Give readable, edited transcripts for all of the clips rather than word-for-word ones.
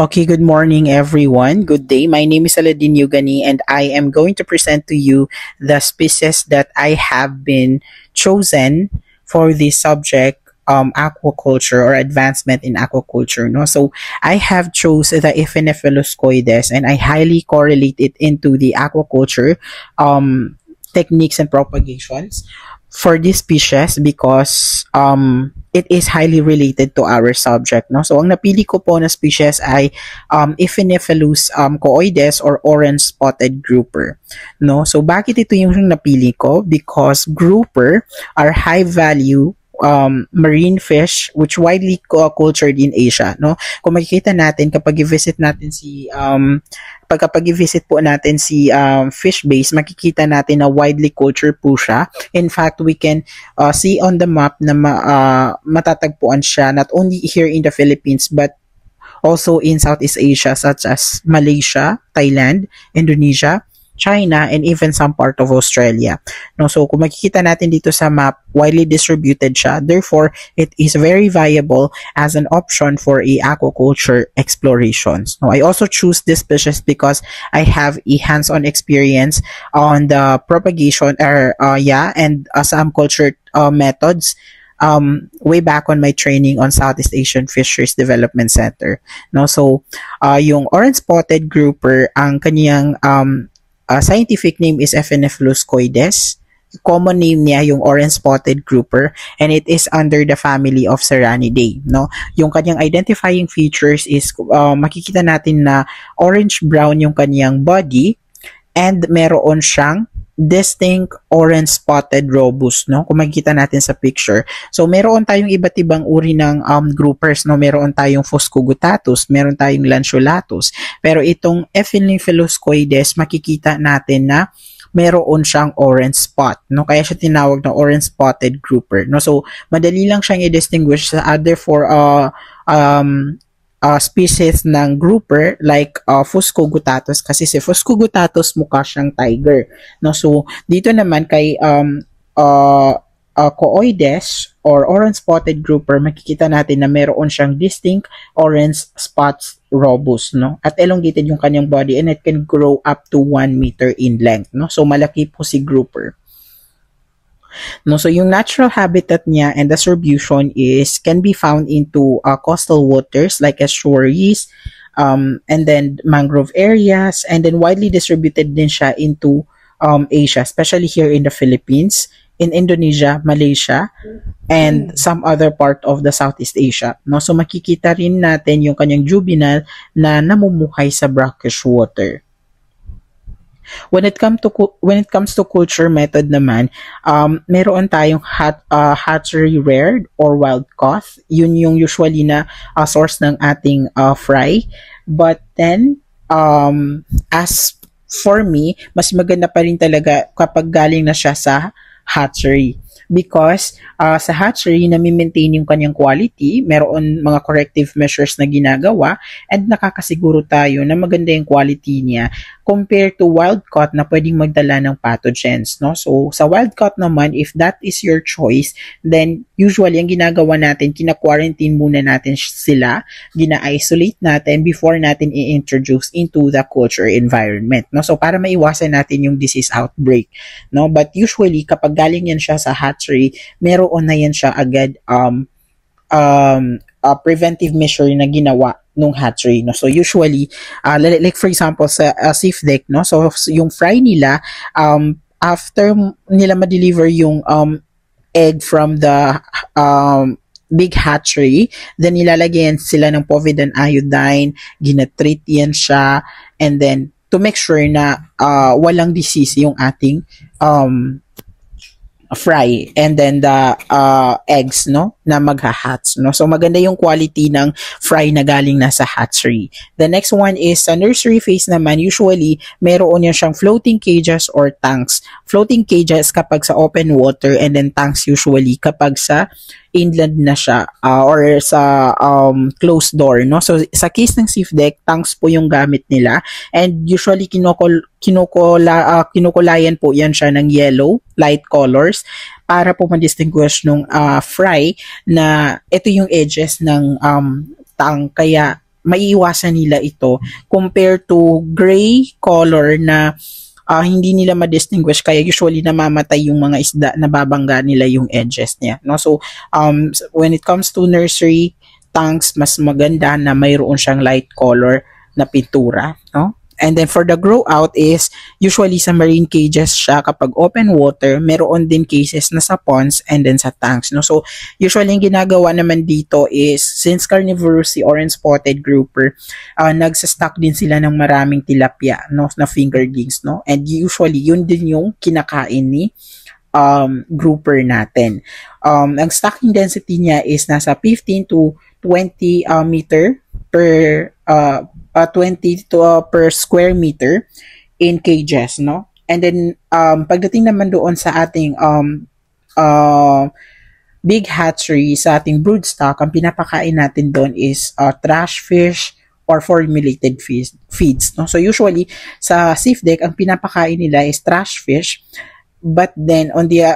Okay, good morning, everyone. Good day. My name is Aladin Yugani, and I am going to present to you the species that I have been chosen for the subject aquaculture or advancement in aquaculture. No, so I have chosen the Ephenephilus and I highly correlate it into the aquaculture techniques and propagations for this species because it is highly related to our subject. No? So, ang napili ko po na species ay Ephenephilus cooides or orange spotted grouper. No? So, bakit ito yung napili ko? Because grouper are high value marine fish which widely cultured in Asia, no? Kung makikita natin kapag i-visit natin si kapag i-visit po natin si fish base, makikita natin na widely cultured po siya. In fact, we can see on the map na matatagpuan siya not only here in the Philippines but also in Southeast Asia such as Malaysia, Thailand, Indonesia, China, and even some part of Australia. No, so kung makikita natin dito sa map, widely distributed siya. Therefore, it is very viable as an option for a aquaculture explorations. No, I also choose this species because I have a hands-on experience on the propagation and some culture methods way back on my training on Southeast Asian Fisheries Development Center. No, so yung orange spotted grouper, ang kanyang scientific name is Ephenephilus cooides. Common name niya yung orange spotted grouper and it is under the family of Serranidae, no? Yung kanyang identifying features is makikita natin na orange brown yung kanyang body and meron siyang distinct orange spotted robust, no? Kung makikita natin sa picture. So meron tayong iba't ibang uri ng groupers, no? Meron tayong Phuscogutatus, meron tayong Lanceolatus. Pero itong Ephenephilus cooides, makikita natin na meron siyang orange spot, no? Kaya siya tinawag na orange spotted grouper, no? So madali lang siyang i-distinguish sa other four species ng grouper like Phuscogutatus kasi si Phuscogutatus mukha siyang tiger, no? So dito naman kay cooides or orange spotted grouper, makikita natin na meron siyang distinct orange spots robust, no? At elongated yung kanyang body and it can grow up to 1 meter in length, no? So malaki po si grouper. No, so yung natural habitat niya and distribution can be found into coastal waters like estuaries, and then mangrove areas, and then widely distributed din siya into Asia, especially here in the Philippines, in Indonesia, Malaysia, and some other part of the Southeast Asia. No, so makikita rin natin yung kanyang juvenile na namumuhay sa brackish water. When it comes to culture method naman, meron tayong hatchery reared or wild caught. Yun yung usually na source ng ating fry. But then, as for me, mas maganda pa rin talaga kapag galing na siya sa hatchery. Because sa hatchery, nami-maintain yung kanyang quality, meron mga corrective measures na ginagawa, and nakakasiguro tayo na maganda yung quality niya compared to wild caught na pwedeng magdala ng pathogens, no? So, sa wild caught naman, if that is your choice, then usually, ang ginagawa natin, kina-quarantine muna natin sila, gina-isolate natin before natin i-introduce into the culture environment, no? So, para maiwasan natin yung disease outbreak, no? But usually, kapag galing yan siya sa hatchery, meron na yan siya agad preventive measure na ginawa nung hatchery, no? So usually like for example sa safe deck, no? So yung fry nila after nila ma-deliver yung egg from the big hatchery, then nilalagyan sila ng povidone iodine, ginatreat yan siya, and then to make sure na walang disease yung ating fry, and then the eggs, no, na magha-hatch, no? So maganda yung quality ng fry na galing nasa hatchery. The next one is sa nursery phase naman, usually meron yan siyang floating cages or tanks. Floating cages kapag sa open water, and then tanks usually kapag sa inland na siya or sa closed door, no? So sa case ng safe deck, tanks po yung gamit nila, and usually kinukulayan po yan siya ng yellow light colors para po ma-distinguish nung fry na ito yung edges ng tank, kaya maiiwasan nila ito compared to gray color na hindi nila ma-distinguish, kaya usually namamatay yung mga isda, nababangga nila yung edges niya, no? So when it comes to nursery tanks, mas maganda na mayroon siyang light color na pintura, no? And then for the grow out is usually sa marine cages siya. Kapag open water, meron din cases na sa ponds and then sa tanks, no? So usually yung ginagawa naman dito is, since carnivorous si orange spotted grouper, nagsa-stock din sila ng maraming tilapia, no, na fingerlings, no? And usually yun din yung kinakain ni grouper natin. Ang stocking density niya is nasa 15 to 20 meter per 20 to per square meter in cages, no? And then pagdating naman doon sa ating big hatchery, sa ating broodstock, ang pinapakain natin doon is trash fish or formulated feeds, no? So usually sa safe deck, ang pinapakain nila is trash fish, but then on the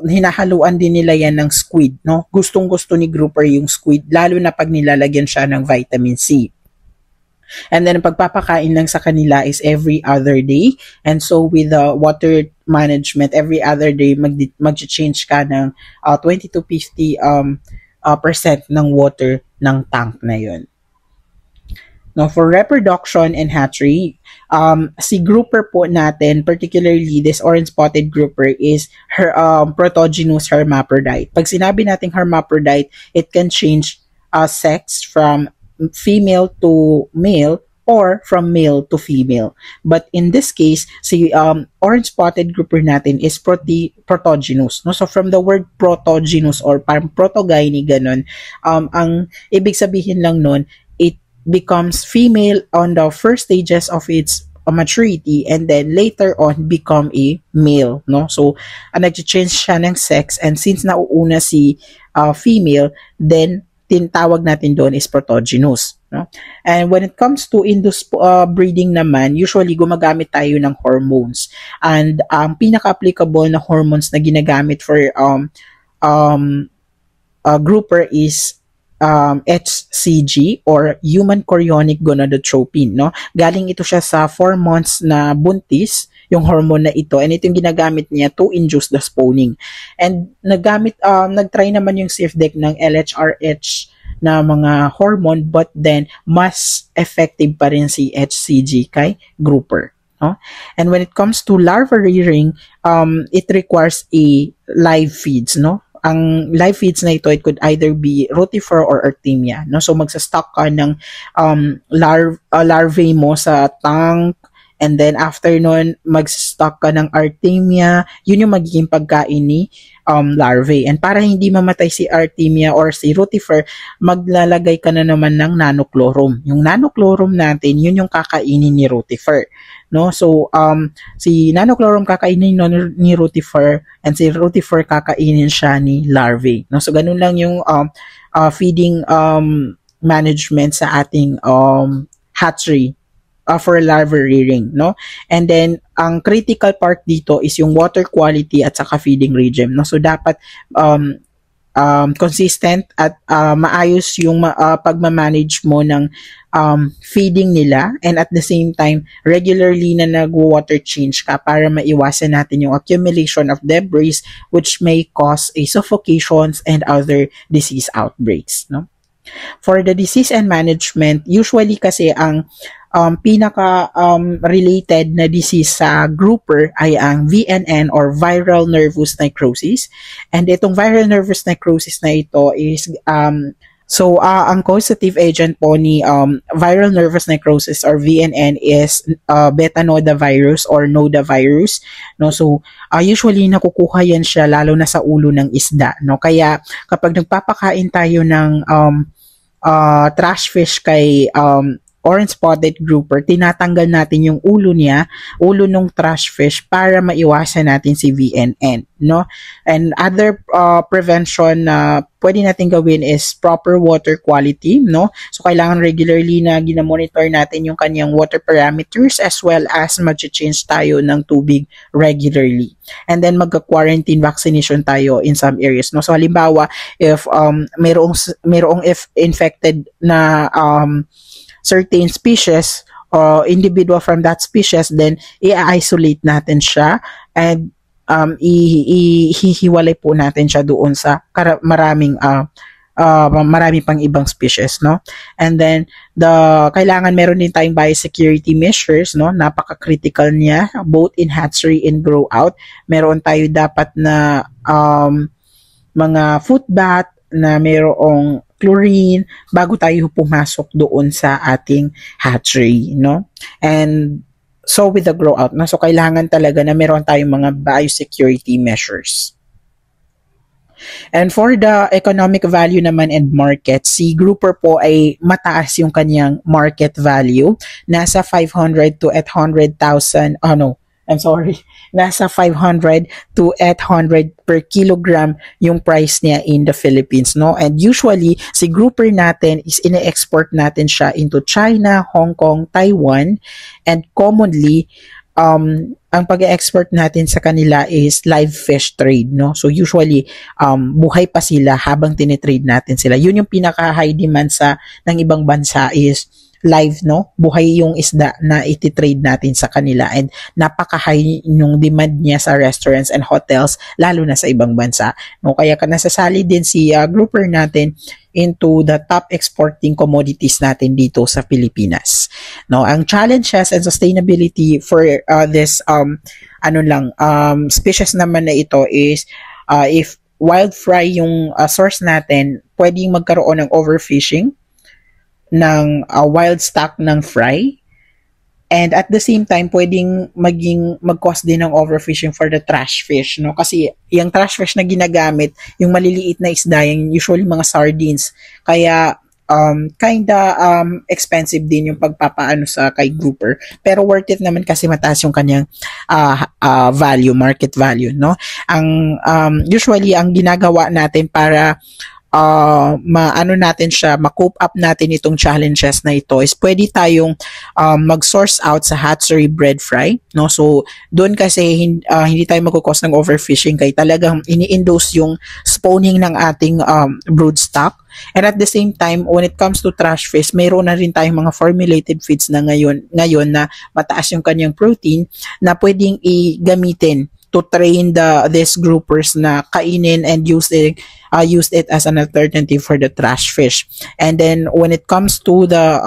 hinahaluan din nila yan ng squid, no? Gustong-gusto ni grouper yung squid, lalo na pag nilalagyan siya ng vitamin C. And then pagpapakain lang sa kanila is every other day. And so with the water management, every other day mag-change ka ng 20 to 50 percent ng water ng tank na yun. Now for reproduction and hatchery, si grouper po natin, particularly this orange spotted grouper, is her protogynous hermaphrodite. Pag sinabi nating hermaphrodite, it can change sex from female to male or from male to female. But in this case, si orange spotted grouper natin is protogynous, no? So from the word protogynous or parang protogyny, ganun, ang ibig sabihin lang nun, it becomes female on the first stages of its maturity and then later on become a male, no? So nag-change siya ng sex, and since nauuna si female, then tinatawag natin doon is protogynous, no? And when it comes to induced breeding naman, usually gumagamit tayo ng hormones. And ang pinaka-applicable na hormones na ginagamit for grouper is HCG or human chorionic gonadotropin, no? Galing ito siya sa 4 months na buntis, yung hormone na ito, and ito yung ginagamit niya to induce the spawning. And nagtry naman yung CFDEC ng LHRH na mga hormone, but then mas effective pa rin si HCG kay grouper, no? And when it comes to larva rearing, it requires a live feeds, no? Ang live feeds na ito, it could either be rotifer or artemia, no? So magsa-stock ka ng larvae mo sa tank, and then after nun, mag-stock ka ng artemia. Yun yung magiging pagkain ni larvae. And para hindi mamatay si artemia or si rotifer, maglalagay ka na naman ng nanochlorome. Yung nanochlorome natin, yun yung kakainin ni rotifer, no? So si nanochlorome kakainin ni rotifer, and si rotifer kakainin siya ni larvae, no? So ganun lang yung feeding management sa ating hatchery for larva rearing, no? And then ang critical part dito is yung water quality at saka feeding regime, no? So dapat consistent at maayos yung pagmamanage mo ng feeding nila, and at the same time regularly na nag-water change ka para maiwasan natin yung accumulation of debris which may cause a suffocations and other disease outbreaks, no? For the disease and management, usually kasi ang pinaka-related na disease sa grouper ay ang VNN or viral nervous necrosis. And itong viral nervous necrosis na ito is ang causative agent po ni viral nervous necrosis or VNN is beta nodavirus or nodavirus, no? So usually nakukuha yan siya lalo na sa ulo ng isda, no? Kaya kapag nagpapakain tayo ng trash fish kay orange spotted grouper, tinatanggal natin yung ulo ng trash fish para maiwasan natin si VNN, no? And other prevention na pwede natin gawin is proper water quality, no? So kailangan regularly na ginamonitor natin yung kanyang water parameters, as well as mag-change tayo ng tubig regularly. And then magka-quarantine vaccination tayo in some areas, no? So halimbawa, if mayroong if infected na certain species or individual from that species, then i-isolate natin siya and hihiwalay po natin siya doon sa marami pang ibang species, no? And then kailangan meron din tayong biosecurity measures, no? Napaka-critical niya both in hatchery and grow out. Meron tayo dapat na mga foot bath na mayroong chlorine bago tayo pumasok doon sa ating hatchery, no? And so with the grow out, no? So kailangan talaga na meron tayong mga biosecurity measures. And for the economic value naman and market, si grouper po ay mataas yung kanyang market value. Nasa 500 to 800,000, nasa 500 to 800 per kilogram yung price niya in the Philippines, no? And usually, si grouper natin is ine-export natin siya into China, Hong Kong, Taiwan, and commonly, ang pag-export natin sa kanila is live fish trade, no? So usually buhay pa sila habang tinitrade natin sila. Yun yung pinaka high demand ng ibang bansa is live, no? Buhay yung isda na iti-trade natin sa kanila, and napaka-high yung demand niya sa restaurants and hotels, lalo na sa ibang bansa, no? Kaya nasasali din si grouper natin into the top exporting commodities natin dito sa Pilipinas, no? Ang challenges and sustainability for this species naman na ito is if wild fry yung source natin, pwedeng magkaroon ng overfishing ng wild stock ng fry. And at the same time, pwedeng mag-cause din ng overfishing for the trash fish, no? Kasi yung trash fish na ginagamit, yung maliliit na isda, yung usually mga sardines. Kaya expensive din yung pagpapaano sa kay grouper. Pero worth it naman kasi mataas yung kanyang market value, no? Usually ang ginagawa natin para ma-cope up natin itong challenges na ito is pwede tayong mag-source out sa hatchery bred fry, no? So doon kasi hindi tayo magkukos ng overfishing, kaya talagang ini-induce yung spawning ng ating brood stock. And at the same time, when it comes to trash fish, mayroon na rin tayong mga formulated feeds na ngayon na mataas yung kanyang protein na pwedeng gamitin to train these groupers na kainin and use it as an alternative for the trash fish. And then when it comes to the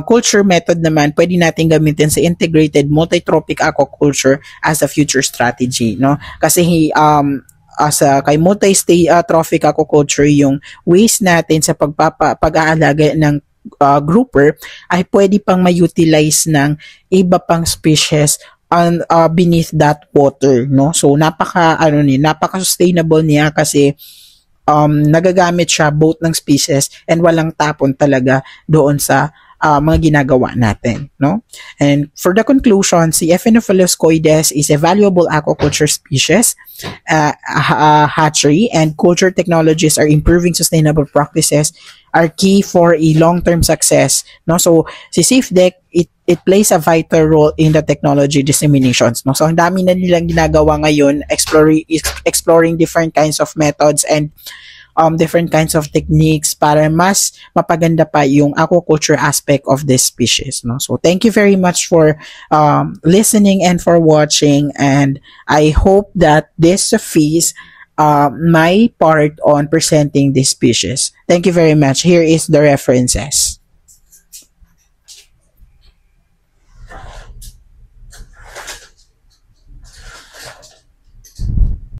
culture method naman, pwede natin gamitin sa integrated multi-trophic aquaculture as a future strategy, no? Kasi kay multi-trophic aquaculture, yung waste natin sa pag-aalaga ng grouper ay pwede pang ma-utilize ng iba pang species beneath that water, no? So napaka sustainable niya kasi nagagamit siya both ng species and walang tapon talaga doon sa mga ginagawa natin, no? And for the conclusion, si Epheinophilus coides is a valuable aquaculture species, hatchery and culture technologies are improving sustainable practices are key for a long-term success, no? So si SafeDec, it plays a vital role in the technology disseminations, no? So ang dami na nilang ginagawa ngayon, exploring different kinds of methods and different kinds of techniques para mas mapaganda pa yung aquaculture aspect of this species, no? So thank you very much for listening and for watching, and I hope that this suffices my part on presenting this species. Thank you very much. Here is the references.